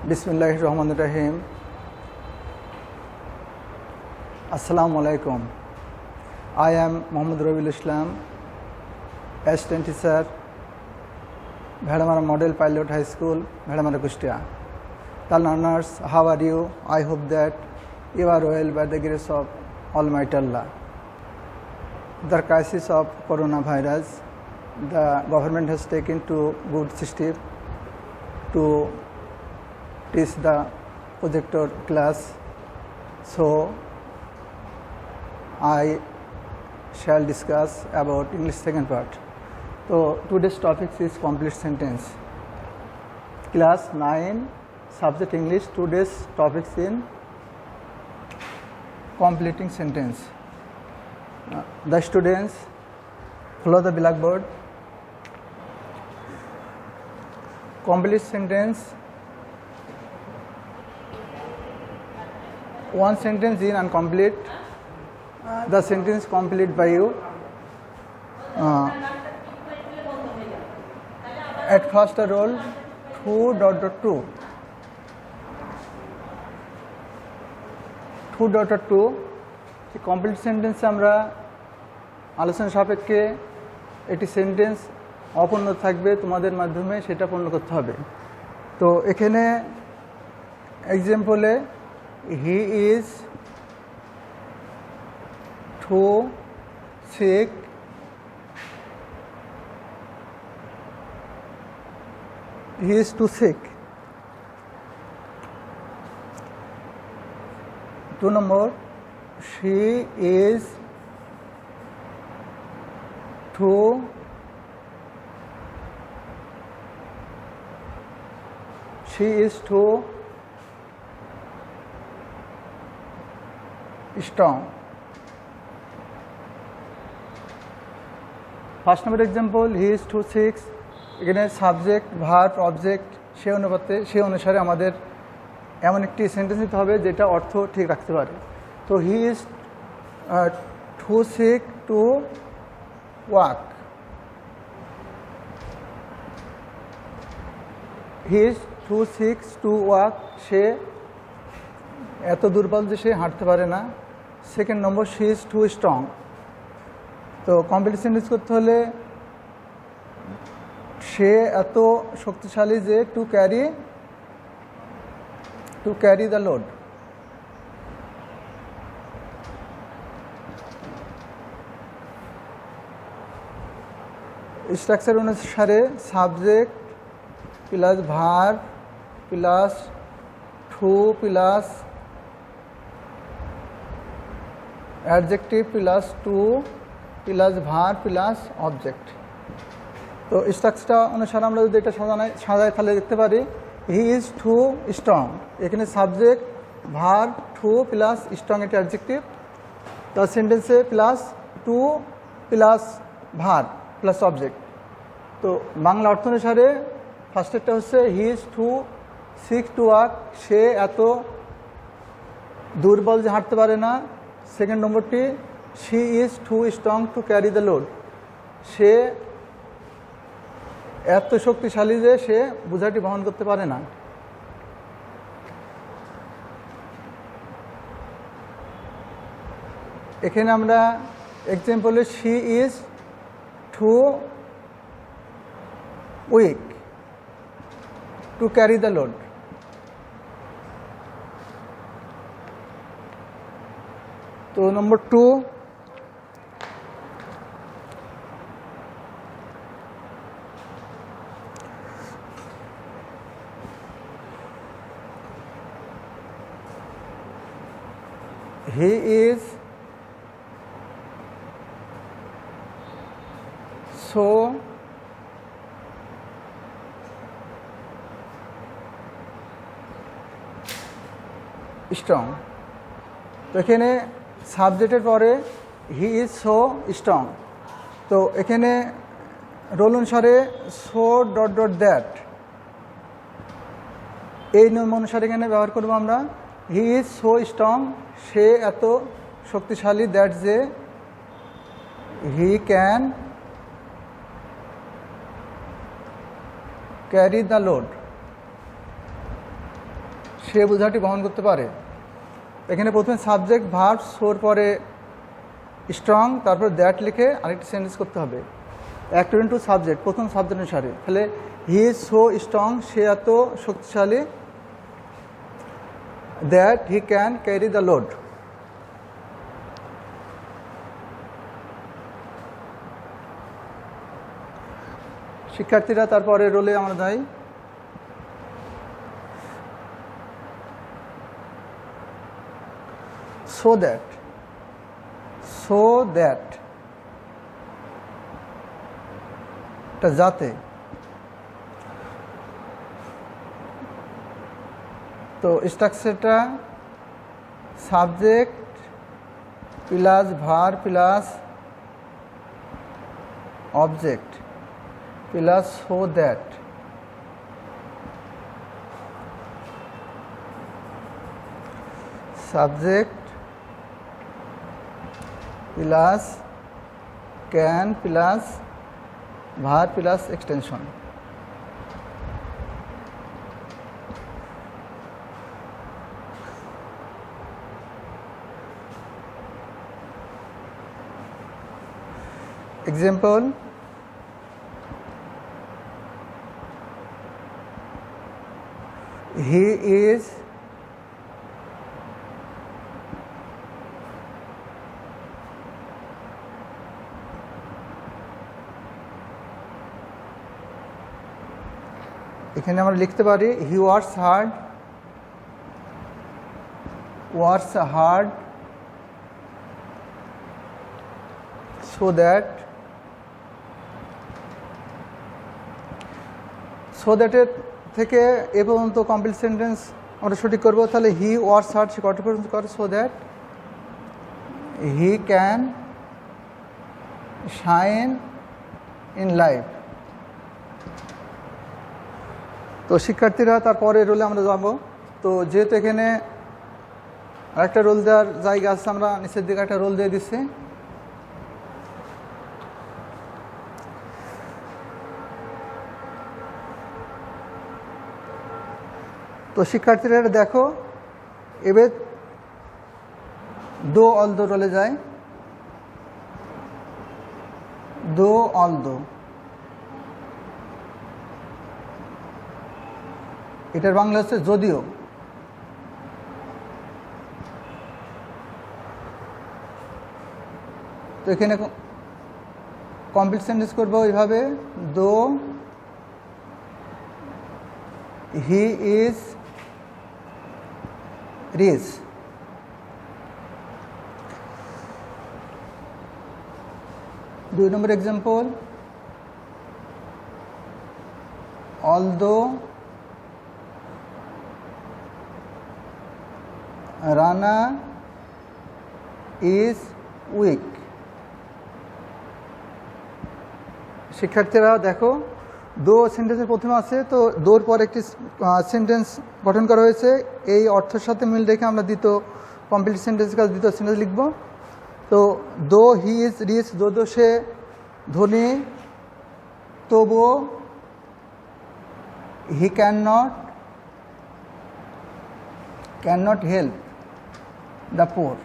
बिस्मिल्लाहिर्रहमानिर्रहीम। Assalamu alaikum. I am Mohammad Rabiul Islam, assistant teacher, Bhedamara Model Pilot High School, Bhedamara, Kustia. Tal learners, how are you? I hope that you are well by the grace of Almighty Allah. The crisis of coronavirus, the government has taken to good step to teach the projector class. So I shall discuss about English second part. So today's topic is complete sentence. Class 9, subject English. Today's topic is in completing sentence. The students follow the blackboard. Complete sentence. One sentence is incomplete. The sentence complete by you. At first roll 2.2. 2.2 complete sentence আমরা আলোচনা সাপেক্ষে একটি sentence অপূর্ণ থাকবে, তোমাদের মাধ্যমে সেটা পূর্ণ করতে হবে। তো এখানে এক্সাম্পলে he is too sick, he is too sick. 2 নম্বর, she is too strong. First number example, he is too sick. এখানে সাবজেক্ট, ভার্ব, অবজেক্ট সে অনুসারে আমাদের এমন একটি সেন্টেন্স দিতে হবে যেটা অর্থ ঠিক রাখতে পারে। তো he is too sick to walk. He is too sick to walk, সে এত দুর্বল যে সে হাঁটতে পারে না। সেকেন্ড নম্বর, শি ইজ টু স্ট্রং। তো কমপ্লিট সেন্টেন্স করতে হলে সে এত শক্তিশালী যে to carry the load. Structure অনুসারে subject plus verb plus to plus adjective plus to plus verb plus object. তো স্ট্রাকচারটা অনুসারে আমরা যদি এটা সাজাই তাহলে দেখতে পারি হি ইজ টু স্ট্রং। এখানে subject, verb, to plus strong এটি অ্যাডজেক্টিভ। তার সেন্টেন্সে plus to plus verb plus object. তো বাংলা অর্থ অনুসারে ফার্স্টেরটা হচ্ছে he is too sick to walk, সে এত দুর্বল যে হাঁটতে পারে না। সেকেন্ড নম্বরটি she is too strong to carry the load, সে এত শক্তিশালী যে সে বোঝাটি বহন করতে পারে না। এখানে আমরা এক্সাম্পলে she is too weak to carry the load. তো নম্বর 2, he is so strong। তো এখানে সাবজেক্টের পরে হি ইজ সো স্ট্রং। তো এখানে রোল অনুসারে সো ডট ডট দ্যাট, এই নিয়ম অনুসারে এখানে ব্যবহার করবো আমরা হি ইজ সো স্ট্রং, সে এত শক্তিশালী দ্যাট যে he can carry the load. সে বোঝাটি বহন করতে পারে। এখানে প্রথমে সাবজেক্ট ভার্ব সোর পরে স্ট্রং, তারপর দ্যাট লিখে আরেকটি সেন্টেন্স করতে হবে অ্যাকর্ডিং টু সাবজেক্ট, প্রথম সাবজেক্ট অনুসারে। তাহলে হি ইজ সো স্ট্রং, সে এত শক্তিশালী, that he can carry the load. শিক্ষার্থীরা তারপরে রোলে আমরা যাই। সো দ্যাট, সো দ্যাট এটা যাতে। তো স্ট্রাকচারটা subject plus verb plus object plus so that. Subject plus can plus verb plus extension. Example, he is এখানে আমরা লিখতে পারি he works hard so that এর থেকে এ পর্যন্ত কমপ্লিট সেন্টেন্স আমরা সঠিক করবো। তাহলে হি ওয়ার্কস হার্ড, সে কত পর্যন্ত করে, so that he can shine in life. তো শিক্ষার্থীরা তারপরে রোলে আমরা যাব। তো যেহেতু এখানে আরেকটা রোল দেওয়ার জায়গা আছে, আমরা নিচের দিকে একটা রোল দিয়ে দিচ্ছি। তো শিক্ষার্থীরা দেখো, এবার দো অলদো রোলে যায়। দো অলদো, এটার বাংলা হচ্ছে যদিও। তো এখানে কমপ্লিট সেন্টেন্স করবো এইভাবে, দো হি ইজ রিচ। দুই নম্বর example, although Rana is weak. শিক্ষার্থীরা দেখো, দো সেন্টেন্সের প্রথমে আছে, তো দোর পর একটি সেন্টেন্স গঠন করা হয়েছে। এই অর্থের সাথে মিল রেখে আমরা দ্বিতীয় কমপ্লিট সেন্টেন্সের কাছে দ্বিতীয় সেন্টেন্স লিখব। তো দো হি ইজ রিচ, যদিও সে ধনী, তবুও he can not help the poor.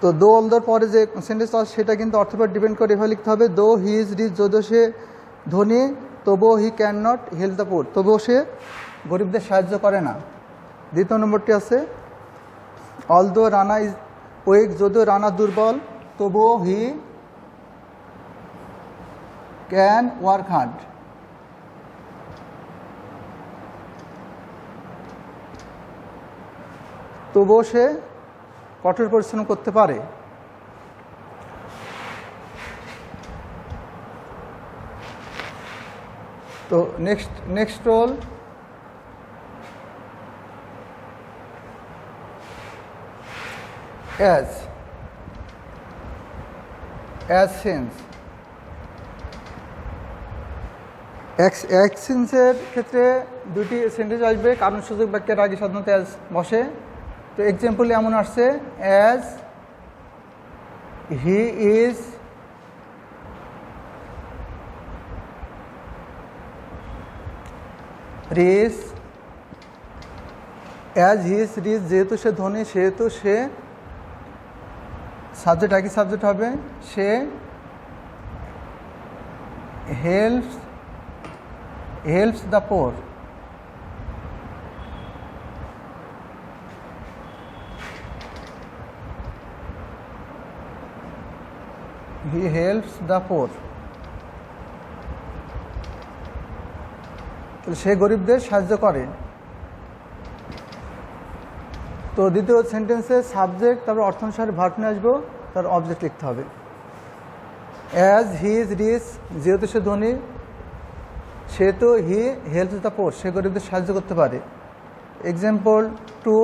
তো দো অলদোর পরে যে সেন্টেন্স আছে সেটা কিন্তু অর্থের উপর ডিপেন্ড করে, এভাবে লিখতে হবে, দো হি ইজ রিচ, যদিও সে ধনী, তবুও he can not help the poor, তবুও সে গরিবদের সাহায্য করে না। দ্বিতীয় নম্বরটি আছে, অলদো রানা ইজ উইক, যদিও রানা দুর্বল, তবুও হি ক্যান ওয়ার্ক হার্ড। তবুও সে কঠোর পরিশ্রম করতে পারে। তো নেক্সট রোল, অ্যাজ সিন্স। সিন্সের ক্ষেত্রে দুটি সেন্টেন্স আসবে, কারণ সূচক বাক্যের আগে সাধারণত অ্যাজ বসে। তো এক্সাম্পল এমন আসছে, as he is rich, as he is rich, যেহেতু সে ধনী সেহেতু সে, সাবজেক্ট একই সাবজেক্ট হবে, সে helps the poor. He helps the poor, সে গরিবদের সাহায্য করে। তো দ্বিতীয় সেন্টেন্সে সাবজেক্ট, তারপর অর্থ অনুসারে ভার্ব নিয়ে আসবো, তার অবজেক্ট লিখতে হবে। অ্যাজ হি ইজ রিচ, যেহেতু সে ধনী সেহেতু হি হেল্পস দ্য পোর, সে গরিবদের সাহায্য করতে পারে। Example two,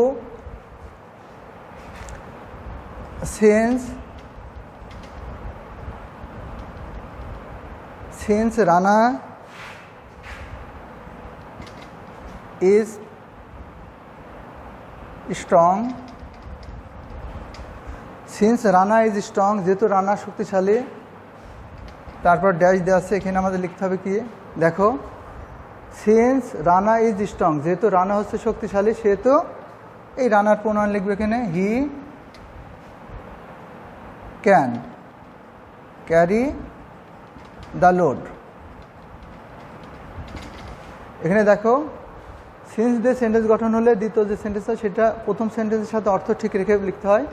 since Rana is strong, since Rana is strong, যেহেতু রানা শক্তিশালী, তারপর ড্যাশ দেওয়া আছে, এখানে আমাদের লিখতে হবে কি, দেখো সিন্স রানা ইজ স্ট্রং, যেহেতু রানা হচ্ছে শক্তিশালী সেহেতু এই রানার প্রণয়ন লিখবে এখানে, হি ক্যান ক্যারি দ্য লোড। এখানে দেখো সিন্স দিয়ে সেন্টেন্স গঠন হলে দ্বিতীয় যে সেন্টেন্স হয় সেটা প্রথম সেন্টেন্সের সাথে অর্থ ঠিক রেখে লিখতে হয়।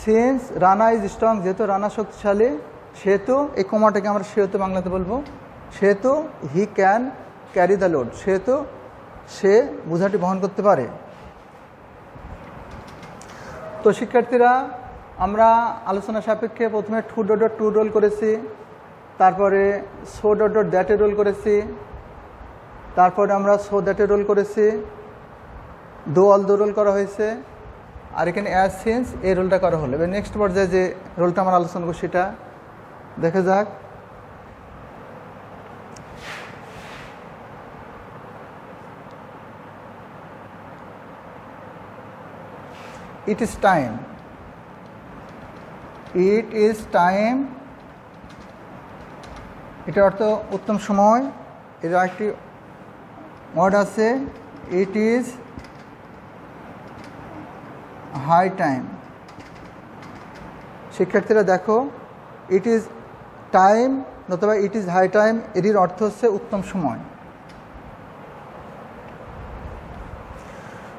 সিন্স রানা ইজ স্ট্রং, যেহেতু রানা শক্তিশালী সেহেতু, এই কমাটাকে আমরা সেহেতু বাংলাতে বলবো, সেহেতু হি ক্যান ক্যারি দ্য লোড, সেহেতু সে বোঝাটি বহন করতে পারে। তো শিক্ষার্থীরা, আমরা আলোচনা সাপেক্ষে প্রথমে two dot dot two roll করেছি, তারপরে সো ডট ডট দ্যাটে রোল করেছি, তারপরে আমরা সো দ্যাটে রোল করেছি, দো অল দো রোল করা হয়েছে, আর এখানে অ্যাজ সিন্স এই রোলটা করা হলো। এবার নেক্সট পর্যায়ে যে রোলটা আমরা আলোচনা করব সেটা দেখা যাক। ইট is time, it is time, এটার অর্থ উত্তম সময়। এর একটি ওয়ার্ড আছে, ইট ইজ হাই টাইম। শিক্ষার্থীরা দেখো, ইট ইজ টাইম নতুবা ইট ইজ হাই টাইম, এর অর্থ হচ্ছে উত্তম সময়।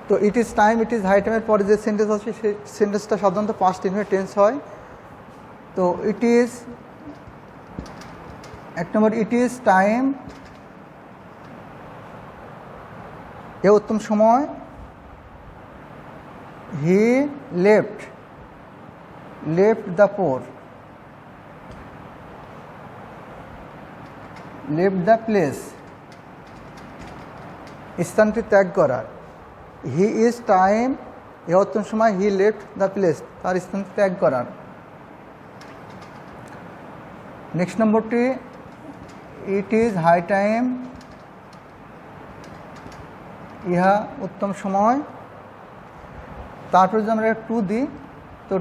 তো it is time, it is high টাইমের পরে যে সেন্টেন্স আছে সেই সেন্টেন্সটা সাধারণত পাস্ট ইনডিফিনিট টেন্স হয়। তো ইট ইজ, এক নম্বর, ইট ইজ টাইম, এ উত্তম সময়। He left the poor, left the place, স্থানটি ত্যাগ করার। হি ইজ টাইম, এ উত্তম সময়, হি লেফট দ্য প্লেস, তার স্থানটি ত্যাগ করার। নেক্সট নম্বরটি, ইট ইজ হাই টাইম, ইহা উত্তম সময়। তারপরে যদি আমরা টু দিই, তো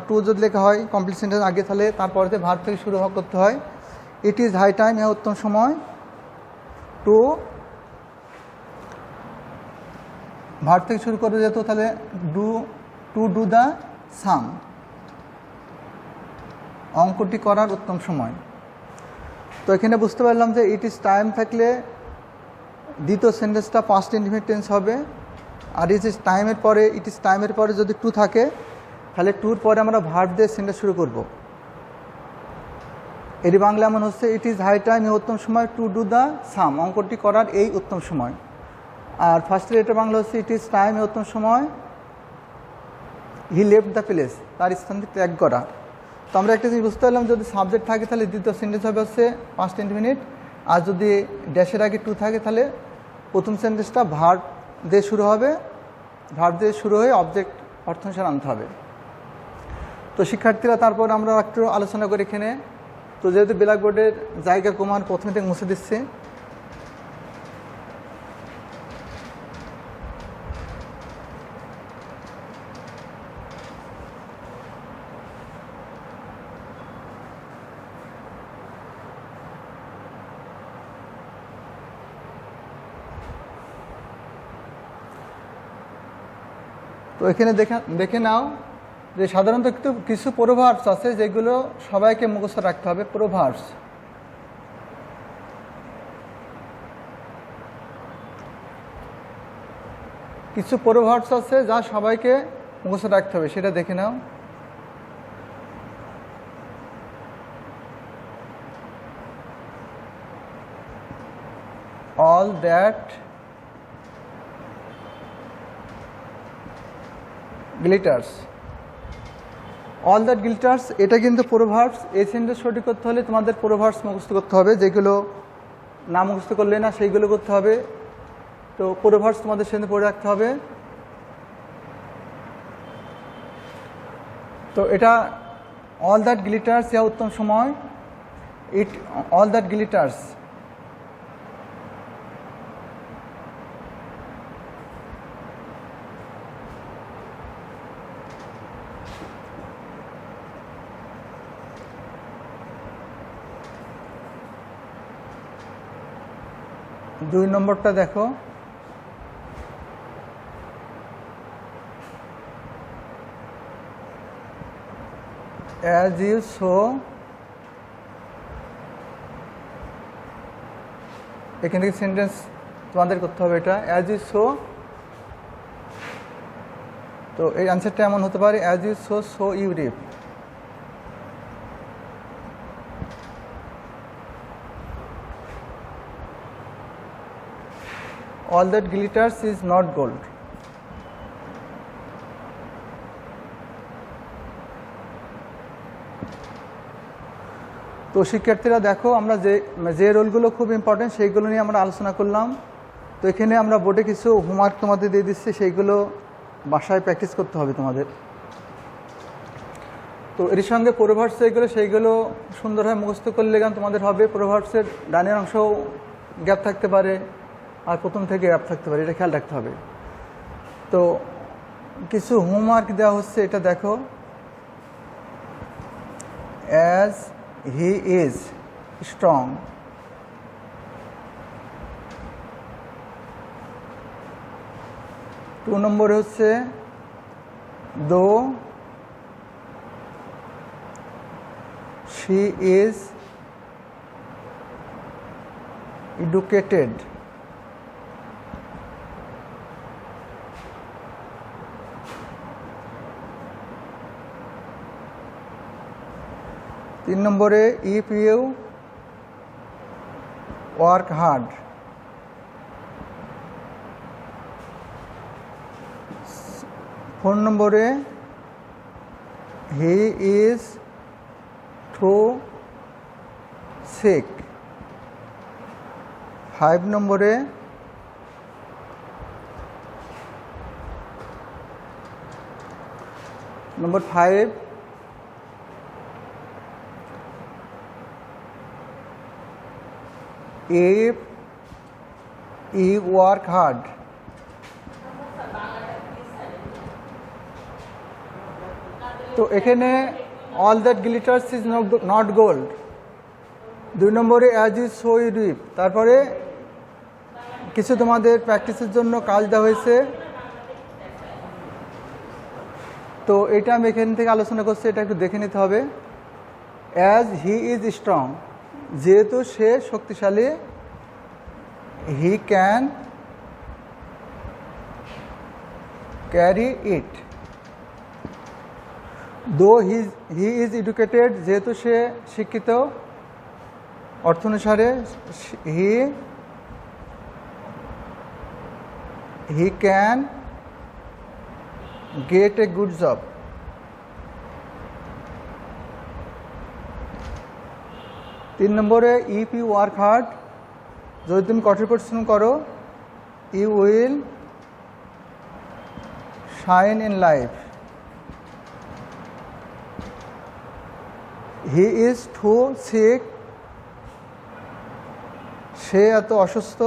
টু যদি লেখা হয় কমপ্লিট সেন্টেন্স আগে, তাহলে তারপরে ভার্ব থেকে শুরু করতে হয়। ইট ইজ হাই টাইম, ইহা উত্তম সময়, টু, ভার্ব থেকে শুরু করে যেত, তাহলে টু ডু দ্য সাম, অঙ্কটি করার উত্তম সময়। তো এখানে বুঝতে পারলাম যে ইট ইজ টাইম থাকলে দ্বিতীয় সেন্টেন্সটা পাস্ট ইনডিফিনিট টেন্স হবে, আর ইট ইজ টাইমের পরে, ইট ইজ টাইমের পরে যদি টু থাকে তাহলে টুর পরে আমরা ভার্ব দিয়ে সেন্টেন্স শুরু করব। এর বাংলা এমন হচ্ছে, ইট ইজ হাই টাইম, এই উত্তম সময়, টু ডু দ্য সাম, অঙ্কটি করার এই উত্তম সময়। আর ফার্স্টের এটা বাংলা হচ্ছে, ইট ইজ টাইম, এই উত্তম সময়, হি লেফট দ্য প্লেস, তার স্থানটি ত্যাগ করা। তো আমরা একটা জিনিস বুঝতে পারলাম, যদি সাবজেক্ট থাকে তাহলে দ্বিতীয় সেন্টেন্স হবে হচ্ছে পাস্ট ইনডিফিনিট, আর যদি ড্যাশের আগে টু থাকে তাহলে প্রথম সেন্টেন্সটা ভার্ব দিয়ে শুরু হবে, ভার্ব দিয়ে শুরু হয়ে অবজেক্ট অর্থ অনুসারে আনতে হবে। তো শিক্ষার্থীরা, তারপর আমরা একটু আলোচনা করি এখানে। তো যেহেতু ব্ল্যাকবোর্ডের জায়গা কমান, প্রথমে থেকে মুছে দিচ্ছি। তো এখানে দেখে নাও যে সাধারণত কিছু প্রোভার্বস আছে যেগুলো সবাইকে মুখস্থ রাখতে হবে। প্রোভার্বস, কিছু প্রোভার্বস আছে যা সবাইকে মুখস্থ রাখতে হবে, সেটা দেখে নাও। all that glitters, all that glitters এটা কিন্তু প্রোভার্বস। এই সেন্টেন্স সঠিক করতে হলে তোমাদের প্রোভার্বস মুখস্থ করতে হবে, যেগুলো না মুখস্থ করলে না সেইগুলো করতে হবে। তো প্রোভার্বস তোমাদের সেন্টেন্স পড়ে রাখতে হবে। তো এটা all that glitters ইয়া উত্তম সময়। it all that glitters, দুই নম্বরটা দেখো, as you sow, এখান থেকে সেন্টেন্স তোমাদের করতে হবে এটা, as you sow। তো এই অ্যান্সারটা এমন হতে পারে, as you sow so you reap। all that glitters is not gold। তো শিক্ষার্থীরা দেখো, আমরা যে রোলগুলো খুব ইম্পর্টেন্ট সেইগুলো নিয়ে আমরা আলোচনা করলাম। তো এখানে আমরা বোর্ডে কিছু হোমওয়ার্ক তোমাদের দিয়ে দিচ্ছি, সেইগুলো বাসায় প্র্যাকটিস করতে হবে তোমাদের। তো এর সঙ্গে প্রোভার্বস যেগুলো সেইগুলো সুন্দরভাবে মুখস্থ করলে গান তোমাদের হবে। প্রোভার্বসের ডানের অংশও গ্যাপ থাকতে পারে, আর প্রথম থেকে গ্যাপ থাকতে পারে, এটা খেয়াল রাখতে হবে। তো কিছু হোমওয়ার্ক দেওয়া হচ্ছে, এটা দেখো। as he is strong, two নম্বরে হচ্ছে though she is educated, তিন নম্বরে if you work hard, four নম্বরে he is too sick, five নম্বরে নম্বর five if you work hard, তো এখানে all that glitters is not gold। দুই নম্বরে as you sow you reap। তারপরে কিছু তোমাদের প্র্যাকটিসের জন্য কাজ দেওয়া হয়েছে, তো এটা আমি এখান থেকে আলোচনা করছি, এটা একটু দেখে নিতে হবে। as he is strong, যেহেতু সে শক্তিশালী, he can carry it, though he is educated, যেহেতু সে শিক্ষিত, অর্থ অনুসারে he can get a good job। তিন নম্বরে if you work hard, যদি তুমি কঠোর পরিশ্রম করো, you will shine in life। he is too sick, সে এত অসুস্থ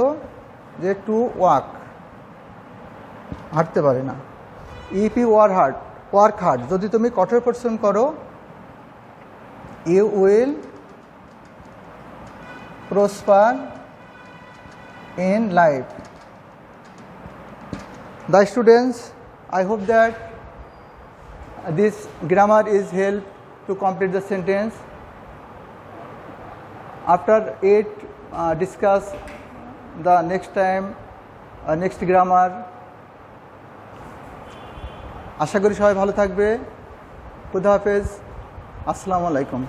যে to walk, হাঁটতে পারে না। if you work hard, যদি তুমি কঠোর পরিশ্রম করো, you will prosper in life। The students, I hope that this grammar is help to complete the sentence. After 8 discuss the next time next grammar. আশা করি সবাই ভালো থাকবে। খুদা হাফেজ। আসসালামু আলাইকুম।